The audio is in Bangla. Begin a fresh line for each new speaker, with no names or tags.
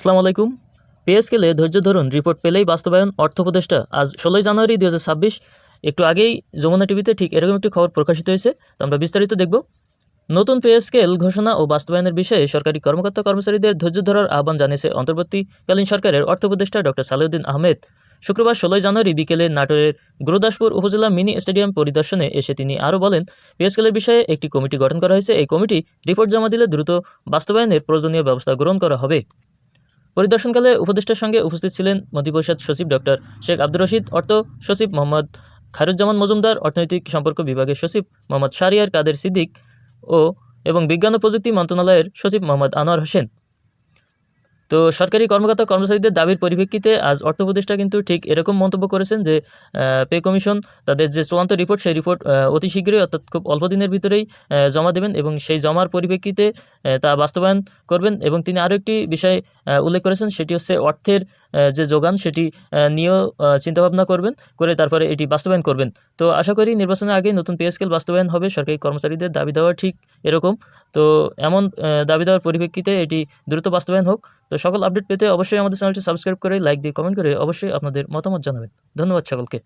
আসসালামু আলাইকুম। পে স্কেলে ধৈর্য ধরুন, রিপোর্ট পেলেই বাস্তবায়ন। অর্থ উপদেষ্টা। আজ ১৬ জানুয়ারি ২০২৬। একটু আগেই যমুনা টিভিতে ঠিক এরকম একটি খবর প্রকাশিত হয়েছে। তো আমরা বিস্তারিত দেখব। নতুন পে স্কেল ঘোষণা ও বাস্তবায়নের বিষয়ে সরকারি কর্মকর্তা কর্মচারীদের ধৈর্য ধরার আহ্বান জানিয়েছে অন্তর্বর্তীকালীন সরকারের অর্থ উপদেষ্টা ডক্টর সালেউদ্দিন আহমেদ। শুক্রবার ১৬ জানুয়ারি বিকেলে নাটোরের গুরুদাসপুর উপজেলা মিনি স্টেডিয়াম পরিদর্শনে এসে তিনি আরও বলেন, পে স্কেলের বিষয়ে একটি কমিটি গঠন করা হয়েছে। এই কমিটি রিপোর্ট জমা দিলে দ্রুত বাস্তবায়নের প্রয়োজনীয় ব্যবস্থা গ্রহণ করা হবে। পরিদর্শনকালে উপদেষ্টার সঙ্গে উপস্থিত ছিলেন মন্ত্রিপরিষদ সচিব ডক্টর শেখ আব্দুর রশিদ, অর্থ সচিব মোহাম্মদ খায়রুজ্জামান মজুমদার, অর্থনৈতিক সম্পর্ক বিভাগের সচিব মোহাম্মদ শাহরিয়ার কাদের সিদ্দিক এবং বিজ্ঞান ও প্রযুক্তি মন্ত্রণালয়ের সচিব মোহাম্মদ আনোয়ার হোসেন। তো সরকারি কর্মকর্তা কর্মচারীদের দাবির পরিপ্রেক্ষিতে আজ অর্থ উপদেষ্টা কিন্তু ঠিক এরকম মন্তব্য করেছেন যে পে কমিশন তাদের যে চূড়ান্ত রিপোর্ট, সেই রিপোর্ট অতি শীঘ্রই, অর্থাৎ খুব অল্প দিনের ভিতরেই জমা দেবেন এবং সেই জমার পরিপ্রেক্ষিতে তা বাস্তবায়ন করবেন। এবং তিনি আরও একটি বিষয় উল্লেখ করেছেন, সেটি হচ্ছে অর্থের যে যোগান, সেটি নিয়েও চিন্তাভাবনা করবেন, করে তারপরে এটি বাস্তবায়ন করবেন। তো আশা করি নির্বাচনের আগে নতুন পে স্কেল বাস্তবায়ন হবে। সরকারি কর্মচারীদের দাবি দেওয়া ঠিক এরকম। তো এমন দাবি দেওয়ার পরিপ্রেক্ষিতে এটি দ্রুত বাস্তবায়ন হোক। তো সকল আপডেট পেতে অবশ্যই আমাদের চ্যানেলটি সাবস্ক্রাইব করে, লাইক দিয়ে, কমেন্ট করে অবশ্যই আপনাদের মতামত জানাবেন। ধন্যবাদ সকলকে।